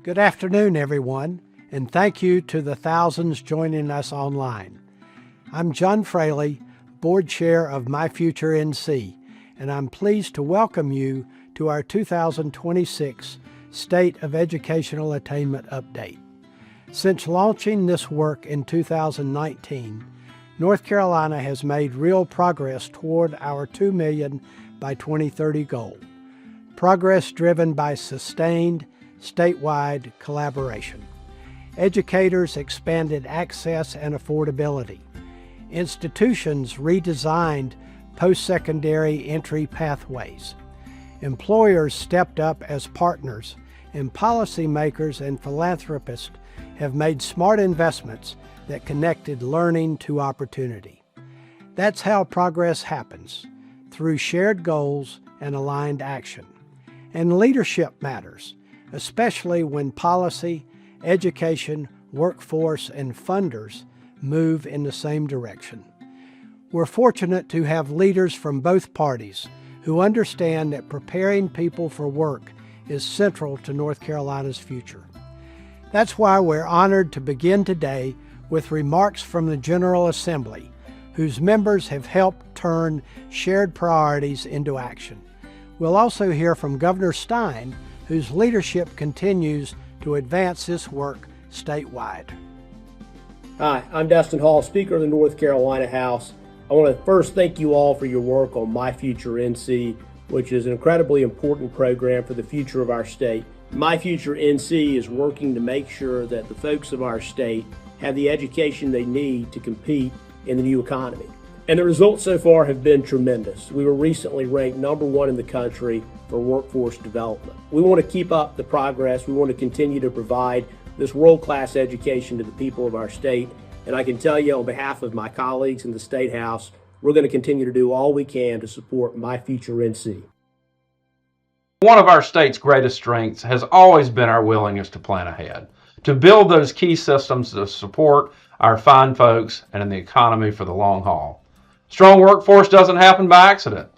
Good afternoon, everyone, and thank you to the thousands joining us online. I'm John Fraley, Board Chair of My Future NC, and I'm pleased to welcome you to our 2026 State of Educational Attainment Update. Since launching this work in 2019, North Carolina has made real progress toward our 2 million by 2030 goal. Progress driven by sustained statewide collaboration. Educators expanded access and affordability. Institutions redesigned post-secondary entry pathways. Employers stepped up as partners, and policymakers and philanthropists have made smart investments that connected learning to opportunity. That's how progress happens, through shared goals and aligned action. And leadership matters, especially when policy, education, workforce, and funders move in the same direction. We're fortunate to have leaders from both parties who understand that preparing people for work is central to North Carolina's future. That's why we're honored to begin today with remarks from the General Assembly, whose members have helped turn shared priorities into action. We'll also hear from Governor Stein, whose leadership continues to advance this work statewide. Hi, I'm Dustin Hall, Speaker of the North Carolina House. I want to first thank you all for your work on My Future NC, which is an incredibly important program for the future of our state. My Future NC is working to make sure that the folks of our state have the education they need to compete in the new economy. And the results so far have been tremendous. We were recently ranked #1 in the country for workforce development. We want to keep up the progress. We want to continue to provide this world-class education to the people of our state. And I can tell you on behalf of my colleagues in the State House, we're going to continue to do all we can to support My Future NC. One of our state's greatest strengths has always been our willingness to plan ahead, to build those key systems to support our fine folks and in the economy for the long haul. Strong workforce doesn't happen by accident.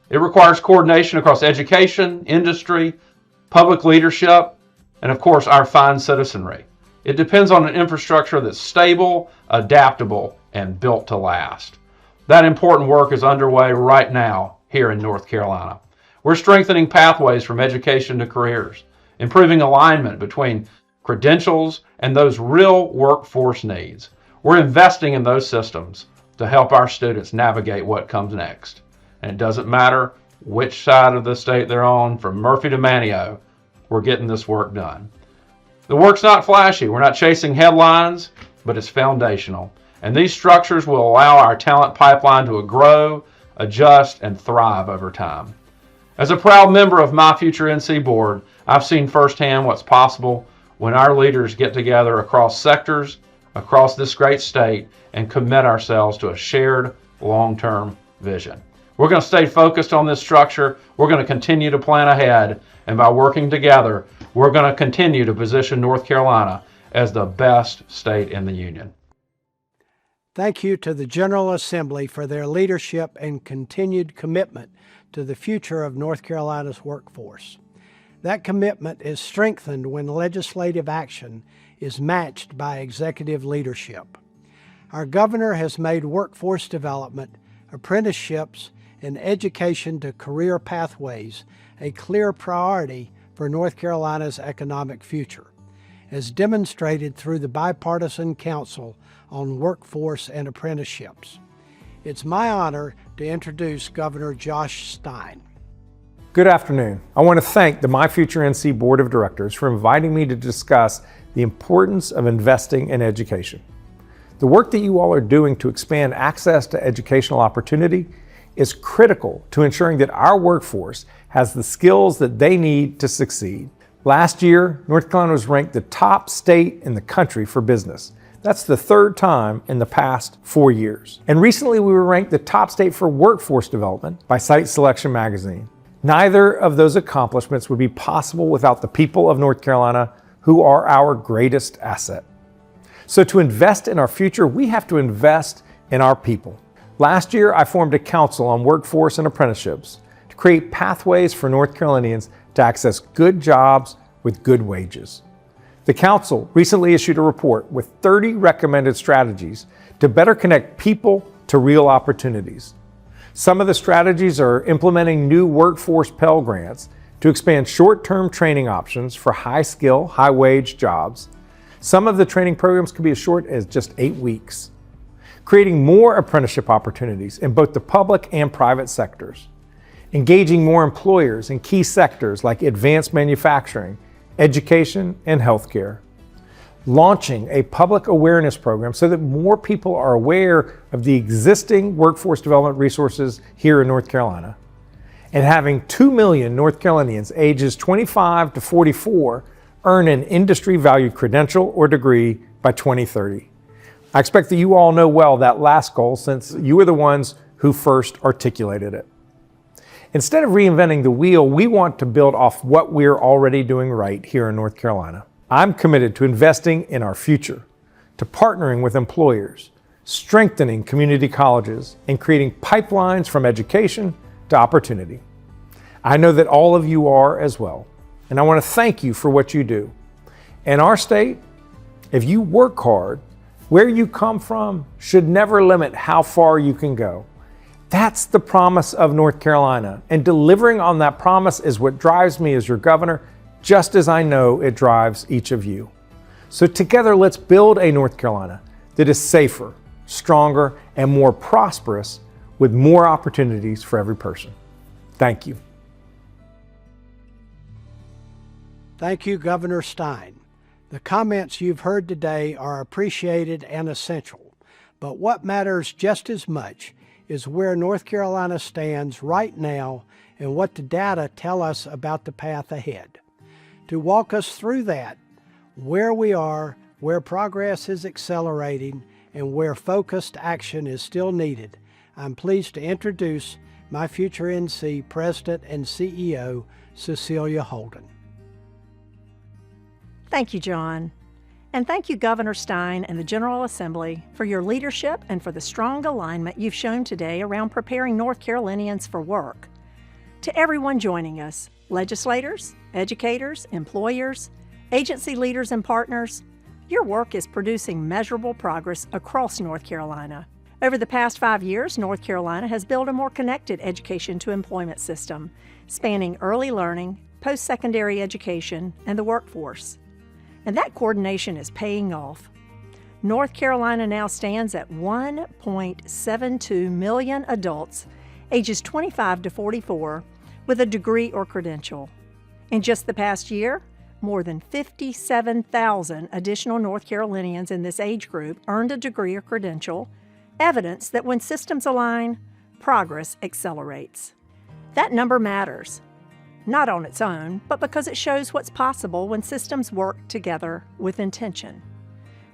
It requires coordination across education, industry, public leadership, and of course our fine citizenry. It depends on an infrastructure that's stable, adaptable, and built to last. That important work is underway right now here in North Carolina. We're strengthening pathways from education to careers, improving alignment between credentials and those real workforce needs. We're investing in those systems to help our students navigate what comes next. And it doesn't matter which side of the state they're on, from Murphy to Manteo, we're getting this work done. The work's not flashy. We're not chasing headlines, but it's foundational. And these structures will allow our talent pipeline to grow, adjust, and thrive over time. As a proud member of My Future NC Board, I've seen firsthand what's possible when our leaders get together across sectors, across this great state, and commit ourselves to a shared long-term vision. We're going to stay focused on this structure. We're going to continue to plan ahead. And by working together, we're going to continue to position North Carolina as the best state in the union. Thank you to the General Assembly for their leadership and continued commitment to the future of North Carolina's workforce. That commitment is strengthened when legislative action is matched by executive leadership. Our governor has made workforce development, apprenticeships, and education to career pathways a clear priority for North Carolina's economic future, as demonstrated through the Bipartisan Council on Workforce and Apprenticeships. It's my honor to introduce Governor Josh Stein. Good afternoon. I want to thank the My Future NC Board of Directors for inviting me to discuss the importance of investing in education. The work that you all are doing to expand access to educational opportunity is critical to ensuring that our workforce has the skills that they need to succeed. Last year, North Carolina was ranked the top state in the country for business. That's the third time in the past 4 years. And recently we were ranked the top state for workforce development by Site Selection magazine. Neither of those accomplishments would be possible without the people of North Carolina, who are our greatest asset. So to invest in our future, we have to invest in our people. Last year, I formed a council on workforce and apprenticeships to create pathways for North Carolinians to access good jobs with good wages. The Council recently issued a report with 30 recommended strategies to better connect people to real opportunities. Some of the strategies are implementing new workforce Pell Grants to expand short-term training options for high-skill, high-wage jobs. Some of the training programs can be as short as just 8 weeks. Creating more apprenticeship opportunities in both the public and private sectors. Engaging more employers in key sectors like advanced manufacturing, education, and healthcare. Launching a public awareness program so that more people are aware of the existing workforce development resources here in North Carolina. And having 2 million North Carolinians ages 25 to 44 earn an industry-valued credential or degree by 2030. I expect that you all know well that last goal since you were the ones who first articulated it. Instead of reinventing the wheel, we want to build off what we're already doing right here in North Carolina. I'm committed to investing in our future, to partnering with employers, strengthening community colleges, and creating pipelines from education to opportunity. I know that all of you are as well, and I want to thank you for what you do. In our state, if you work hard, where you come from should never limit how far you can go. That's the promise of North Carolina, and delivering on that promise is what drives me as your governor, just as I know it drives each of you. So together, let's build a North Carolina that is safer, stronger, and more prosperous with more opportunities for every person. Thank you. Thank you, Governor Stein. The comments you've heard today are appreciated and essential, but what matters just as much is where North Carolina stands right now and what the data tell us about the path ahead. To walk us through that, where we are, where progress is accelerating, and where focused action is still needed, I'm pleased to introduce my future NC President and CEO, Cecilia Holden. Thank you, John. And thank you, Governor Stein and the General Assembly, for your leadership and for the strong alignment you've shown today around preparing North Carolinians for work. To everyone joining us, legislators, educators, employers, agency leaders, and partners, your work is producing measurable progress across North Carolina. Over the past 5 years, North Carolina has built a more connected education to employment system, spanning early learning, post-secondary education, and the workforce. And that coordination is paying off. North Carolina now stands at 1.72 million adults ages 25 to 44 with a degree or credential. In just the past year, more than 57,000 additional North Carolinians in this age group earned a degree or credential, evidence that when systems align, progress accelerates. That number matters. Not on its own, but because it shows what's possible when systems work together with intention.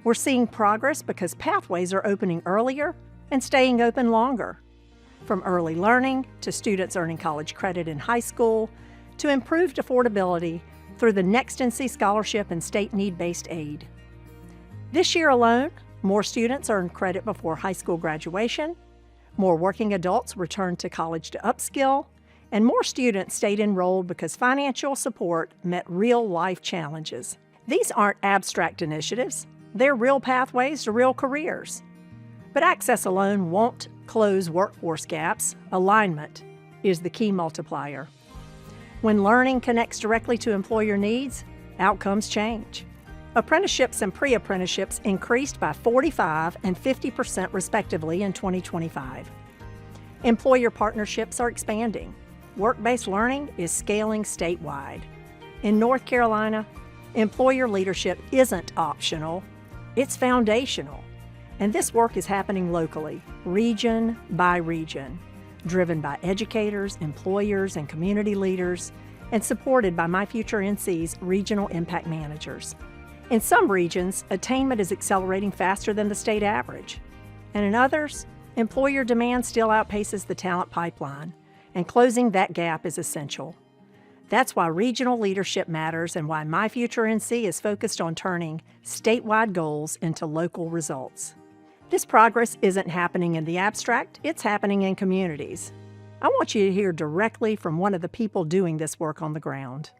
We're seeing progress because pathways are opening earlier and staying open longer. From early learning to students earning college credit in high school to improved affordability through the Next NC Scholarship and state need-based aid. This year alone, more students earned credit before high school graduation, more working adults returned to college to upskill, and more students stayed enrolled because financial support met real-life challenges. These aren't abstract initiatives. They're real pathways to real careers. But access alone won't close workforce gaps. Alignment is the key multiplier. When learning connects directly to employer needs, outcomes change. Apprenticeships and pre-apprenticeships increased by 45% and 50% respectively in 2025. Employer partnerships are expanding. Work-based learning is scaling statewide. In North Carolina, employer leadership isn't optional, it's foundational. And this work is happening locally, region by region, driven by educators, employers, and community leaders, and supported by My Future NC's regional impact managers. In some regions, attainment is accelerating faster than the state average. And in others, employer demand still outpaces the talent pipeline. And closing that gap is essential. That's why regional leadership matters and why My Future NC is focused on turning statewide goals into local results. This progress isn't happening in the abstract, it's happening in communities. I want you to hear directly from one of the people doing this work on the ground.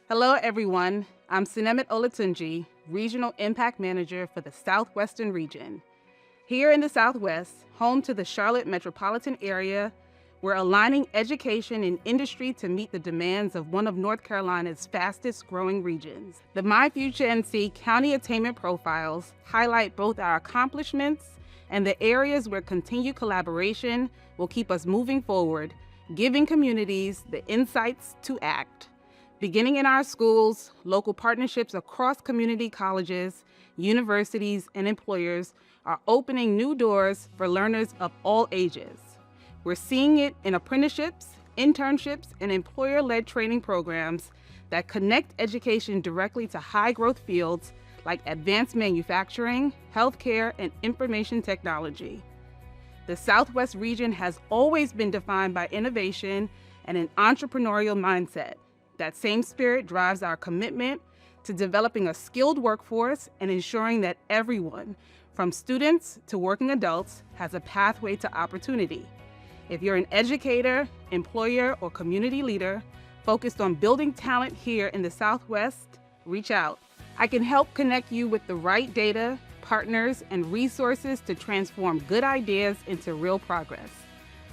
Hello, everyone. I'm Sinemet Olatunji, Regional Impact Manager for the Southwestern region. Here in the Southwest, home to the Charlotte metropolitan area, we're aligning education and industry to meet the demands of one of North Carolina's fastest growing regions. The My Future NC County Attainment Profiles highlight both our accomplishments and the areas where continued collaboration will keep us moving forward, giving communities the insights to act. Beginning in our schools, local partnerships across community colleges, universities, and employers are opening new doors for learners of all ages. We're seeing it in apprenticeships, internships, and employer-led training programs that connect education directly to high-growth fields like advanced manufacturing, healthcare, and information technology. The Southwest region has always been defined by innovation and an entrepreneurial mindset. That same spirit drives our commitment to developing a skilled workforce and ensuring that everyone, from students to working adults, has a pathway to opportunity. If you're an educator, employer, or community leader focused on building talent here in the Southwest, reach out. I can help connect you with the right data, partners, and resources to transform good ideas into real progress.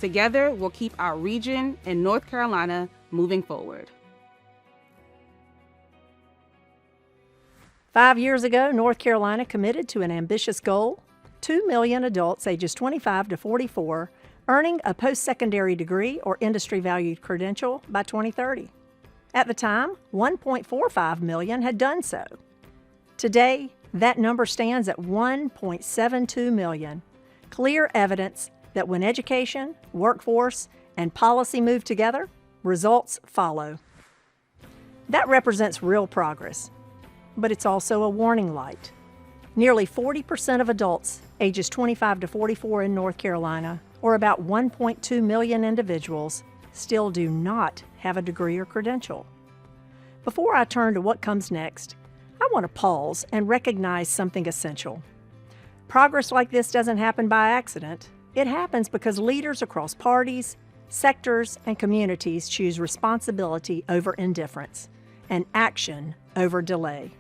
Together, we'll keep our region and North Carolina moving forward. 5 years ago, North Carolina committed to an ambitious goal: 2 million adults ages 25 to 44 earning a post-secondary degree or industry-valued credential by 2030. At the time, 1.45 million had done so. Today, that number stands at 1.72 million. Clear evidence that when education, workforce, and policy move together, results follow. That represents real progress, but it's also a warning light. Nearly 40% of adults ages 25 to 44 in North Carolina, or about 1.2 million individuals, still do not have a degree or credential. Before I turn to what comes next, I want to pause and recognize something essential. Progress like this doesn't happen by accident. It happens because leaders across parties, sectors, and communities choose responsibility over indifference and action over delay.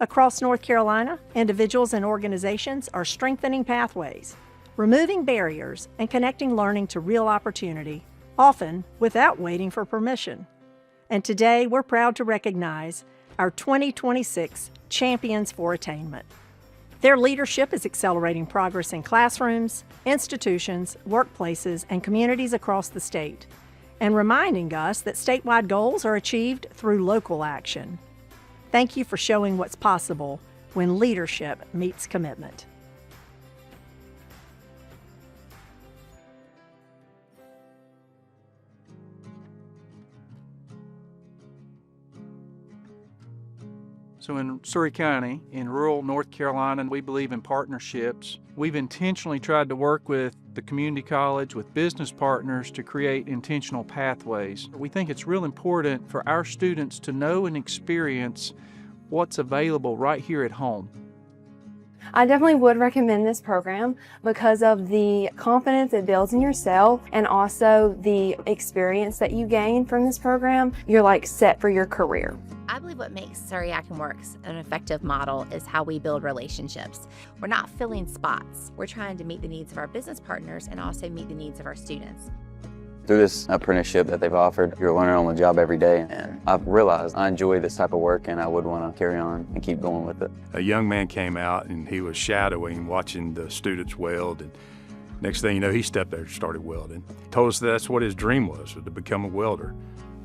Across North Carolina, individuals and organizations are strengthening pathways, removing barriers, and connecting learning to real opportunity, often without waiting for permission. And today, we're proud to recognize our 2026 Champions for Attainment. Their leadership is accelerating progress in classrooms, institutions, workplaces, and communities across the state, and reminding us that statewide goals are achieved through local action. Thank you for showing what's possible when leadership meets commitment. So in Surry County, in rural North Carolina, we believe in partnerships. We've intentionally tried to work with the community college, with business partners to create intentional pathways. We think it's real important for our students to know and experience what's available right here at home. I definitely would recommend this program because of the confidence it builds in yourself and also the experience that you gain from this program. You're like set for your career. I believe what makes Surry Action Works an effective model is how we build relationships. We're not filling spots. We're trying to meet the needs of our business partners and also meet the needs of our students. Through this apprenticeship that they've offered, you're learning on the job every day, and I've realized I enjoy this type of work and I would want to carry on and keep going with it. A young man came out and he was shadowing, watching the students weld, and next thing you know, he stepped there and started welding. He told us that's what his dream was to become a welder.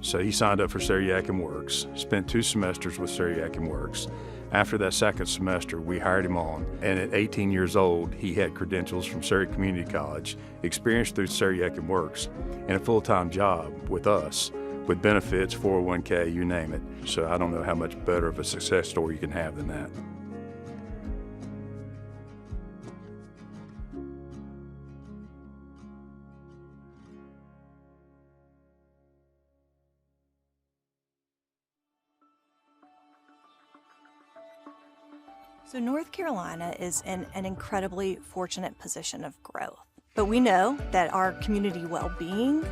So he signed up for Surry Action Works, spent 2 semesters with Surry Action Works. After that second semester, we hired him on, and at 18 years old, he had credentials from Surry Community College, experience through Surry Action Works, and a full-time job with us, with benefits, 401k, you name it. So I don't know how much better of a success story you can have than that. So North Carolina is in an incredibly fortunate position of growth. But we know that our community well-being,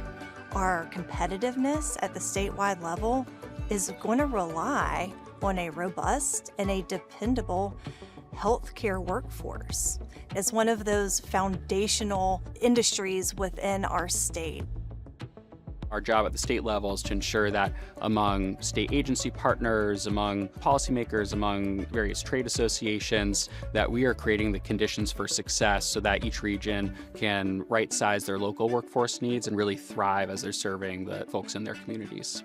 our competitiveness at the statewide level is going to rely on a robust and a dependable healthcare workforce. It's one of those foundational industries within our state. Our job at the state level is to ensure that among state agency partners, among policymakers, among various trade associations, that we are creating the conditions for success so that each region can right-size their local workforce needs and really thrive as they're serving the folks in their communities.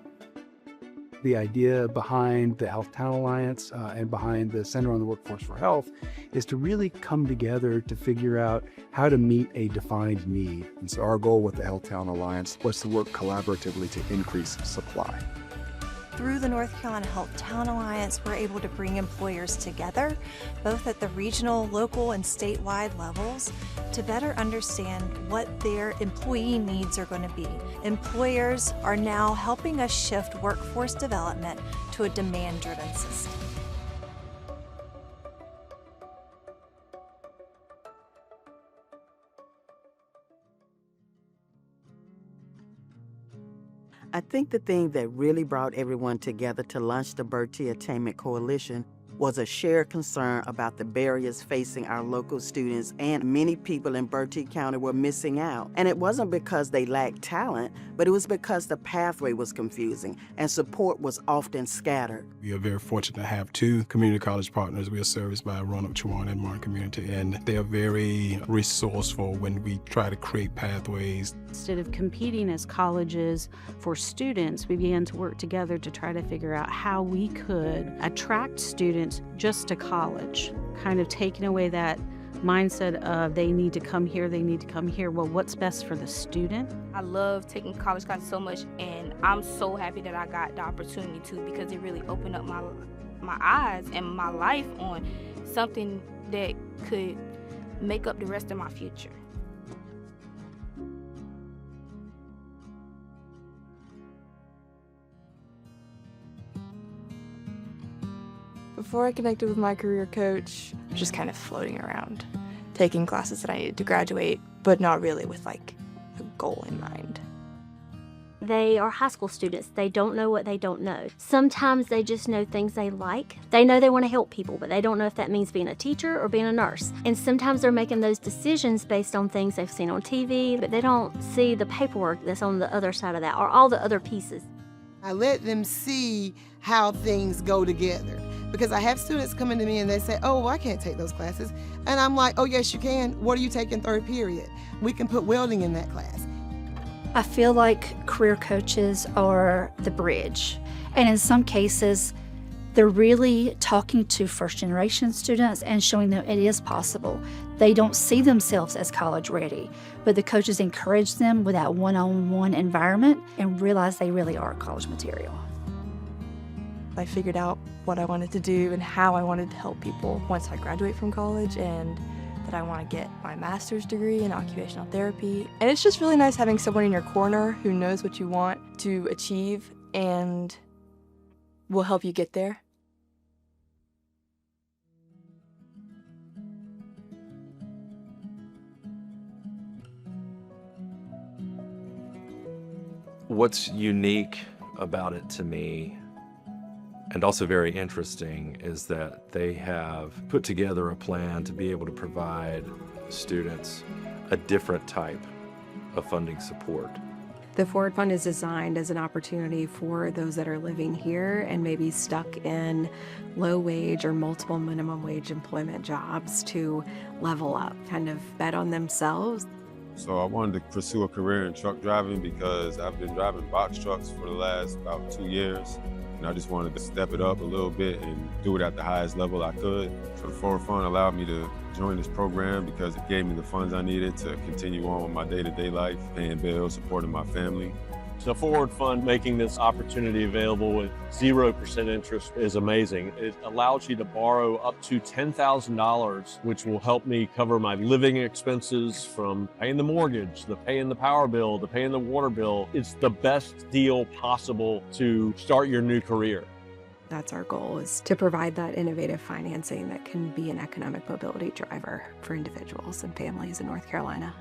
The idea behind the Health Town Alliance and behind the Center on the Workforce for Health is to really come together to figure out how to meet a defined need. And so our goal with the Health Town Alliance was to work collaboratively to increase supply. Through the North Carolina Health Town Alliance, we're able to bring employers together, both at the regional, local, and statewide levels, to better understand what their employee needs are going to be. Employers are now helping us shift workforce development to a demand-driven system. I think the thing that really brought everyone together to launch the Bertie Attainment Coalition was a shared concern about the barriers facing our local students, and many people in Bertie County were missing out. And it wasn't because they lacked talent, but it was because the pathway was confusing and support was often scattered. We are very fortunate to have two community college partners. We are serviced by Roanoke, Chowan, and Martin Community, and they are very resourceful when we try to create pathways. Instead of competing as colleges for students, we began to work together to try to figure out how we could attract students just to college, kind of taking away that mindset of they need to come here, they need to come here. Well, what's best for the student? I love taking college classes so much, and I'm so happy that I got the opportunity to, because it really opened up my eyes and my life on something that could make up the rest of my future. Before I connected with my career coach, just kind of floating around, taking classes that I needed to graduate, but not really with like a goal in mind. They are high school students. They don't know what they don't know. Sometimes they just know things they like. They know they want to help people, but they don't know if that means being a teacher or being a nurse. And sometimes they're making those decisions based on things they've seen on TV, but they don't see the paperwork that's on the other side of that, or all the other pieces. I let them see how things go together. Because I have students coming to me and they say, oh, well, I can't take those classes. And I'm like, oh, yes, you can. What are you taking third period? We can put welding in that class. I feel like career coaches are the bridge. And in some cases, they're really talking to first-generation students and showing them it is possible. They don't see themselves as college ready, but the coaches encourage them with that one-on-one environment and realize they really are college material. I figured out what I wanted to do and how I wanted to help people once I graduate from college, and that I want to get my master's degree in occupational therapy. And it's just really nice having someone in your corner who knows what you want to achieve and will help you get there. What's unique about it to me, and also very interesting, is that they have put together a plan to be able to provide students a different type of funding support. The Forward Fund is designed as an opportunity for those that are living here and maybe stuck in low wage or multiple minimum wage employment jobs to level up, kind of bet on themselves. So I wanted to pursue a career in truck driving because I've been driving box trucks for the last about 2 years. And I just wanted to step it up a little bit and do it at the highest level I could. So the Forward Fund allowed me to join this program because it gave me the funds I needed to continue on with my day-to-day life, paying bills, supporting my family. The Forward Fund making this opportunity available with 0% interest is amazing. It allows you to borrow up to $10,000, which will help me cover my living expenses, from paying the mortgage, the paying the power bill, the paying the water bill. It's the best deal possible to start your new career. That's our goal, is to provide that innovative financing that can be an economic mobility driver for individuals and families in North Carolina.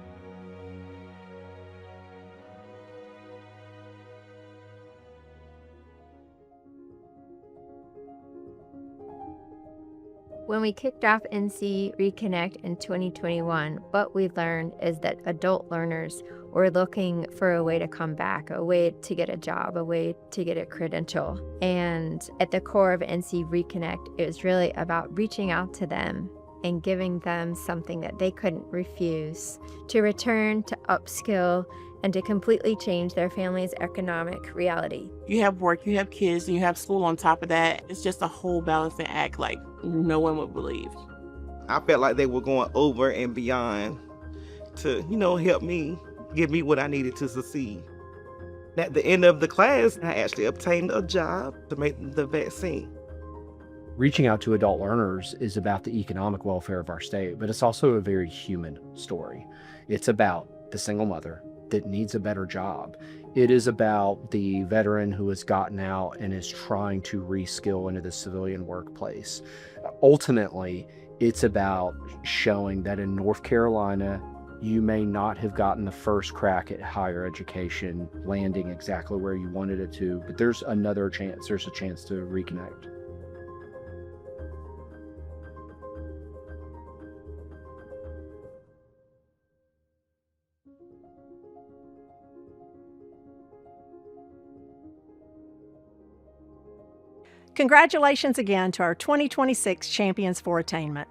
When we kicked off NC Reconnect in 2021, what we learned is that adult learners were looking for a way to come back, a way to get a job, a way to get a credential. And at the core of NC Reconnect, it was really about reaching out to them and giving them something that they couldn't refuse, to return, to upskill, and to completely change their family's economic reality. You have work, you have kids, and you have school on top of that. It's just a whole balancing act like no one would believe. I felt like they were going over and beyond to, help me, give me what I needed to succeed. At the end of the class, I actually obtained a job to make the vaccine. Reaching out to adult learners is about the economic welfare of our state, but it's also a very human story. It's about the single mother that needs a better job. It is about the veteran who has gotten out and is trying to reskill into the civilian workplace. Ultimately, it's about showing that in North Carolina, you may not have gotten the first crack at higher education, landing exactly where you wanted it to, but there's another chance. There's a chance to reconnect. Congratulations again to our 2026 Champions for Attainment.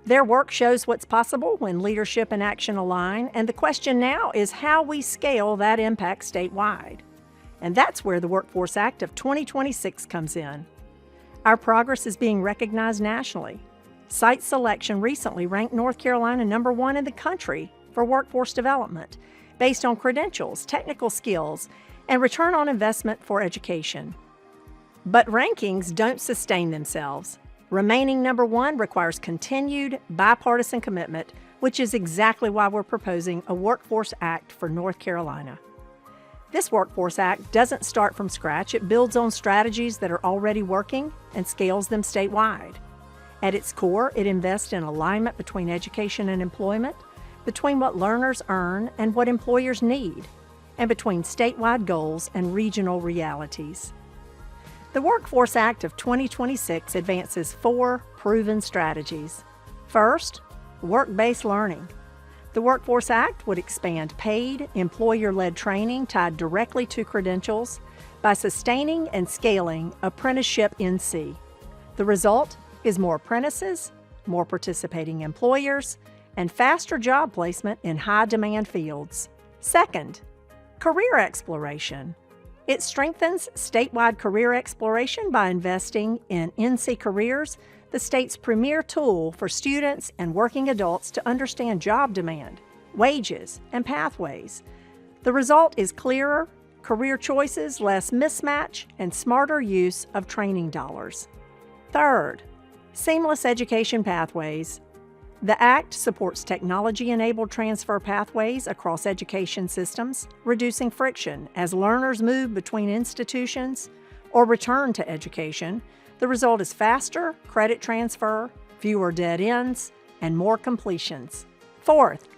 Their work shows what's possible when leadership and action align, and the question now is how we scale that impact statewide. And that's where the Workforce Act of 2026 comes in. Our progress is being recognized nationally. Site Selection recently ranked North Carolina #1 in the country for workforce development, based on credentials, technical skills, and return on investment for education. But rankings don't sustain themselves. Remaining #1 requires continued bipartisan commitment, which is exactly why we're proposing a Workforce Act for North Carolina. This Workforce Act doesn't start from scratch. It builds on strategies that are already working and scales them statewide. At its core, it invests in alignment between education and employment, between what learners earn and what employers need, and between statewide goals and regional realities. The Workforce Act of 2026 advances 4 proven strategies. First, work-based learning. The Workforce Act would expand paid, employer-led training tied directly to credentials by sustaining and scaling Apprenticeship NC. The result is more apprentices, more participating employers, and faster job placement in high-demand fields. Second, career exploration. It strengthens statewide career exploration by investing in NC Careers, the state's premier tool for students and working adults to understand job demand, wages, and pathways. The result is clearer career choices, less mismatch, and smarter use of training dollars. Third, seamless education pathways. The Act supports technology-enabled transfer pathways across education systems, reducing friction as learners move between institutions or return to education. The result is faster credit transfer, fewer dead ends, and more completions. Fourth,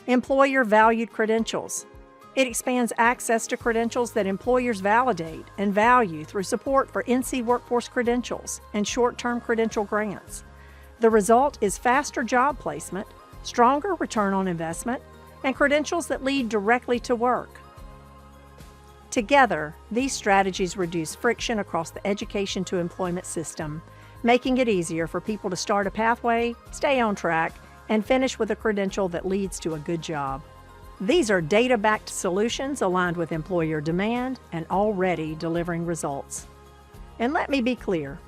employer-valued credentials. It expands access to credentials that employers validate and value through support for NC Workforce Credentials and short-term credential grants. The result is faster job placement, stronger return on investment, and credentials that lead directly to work. Together, these strategies reduce friction across the education to employment system, making it easier for people to start a pathway, stay on track, and finish with a credential that leads to a good job. These are data-backed solutions aligned with employer demand and already delivering results. And let me be clear,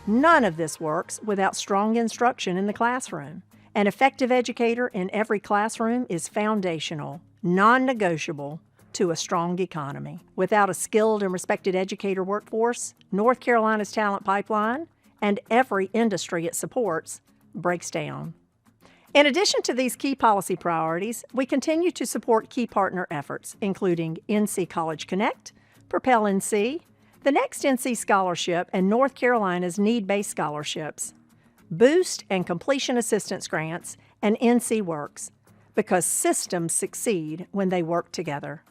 none of this works without strong instruction in the classroom. An effective educator in every classroom is foundational, non-negotiable to a strong economy. Without a skilled and respected educator workforce, North Carolina's talent pipeline and every industry it supports breaks down. In addition to these key policy priorities, we continue to support key partner efforts, including NC College Connect, Propel NC, the Next NC Scholarship, and North Carolina's need-based scholarships, Boost and Completion Assistance Grants, and NC Works, because systems succeed when they work together.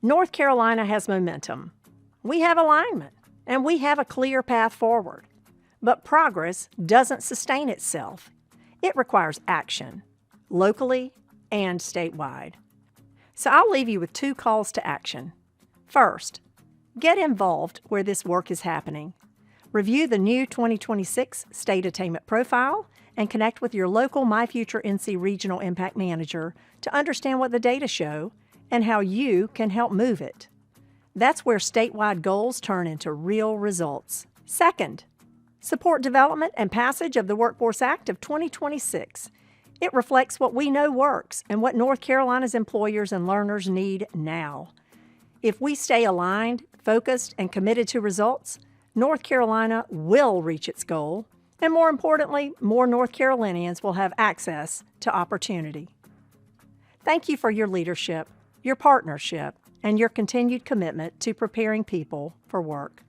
North Carolina has momentum. We have alignment, and we have a clear path forward. But progress doesn't sustain itself. It requires action, locally and statewide. So I'll leave you with 2 calls to action. First, get involved where this work is happening. Review the new 2026 State Attainment Profile and connect with your local My Future NC Regional Impact Manager to understand what the data show and how you can help move it. That's where statewide goals turn into real results. Second, support development and passage of the Workforce Act of 2026. It reflects what we know works and what North Carolina's employers and learners need now. If we stay aligned, focused, and committed to results, North Carolina will reach its goal, and more importantly, more North Carolinians will have access to opportunity. Thank you for your leadership, your partnership, and your continued commitment to preparing people for work.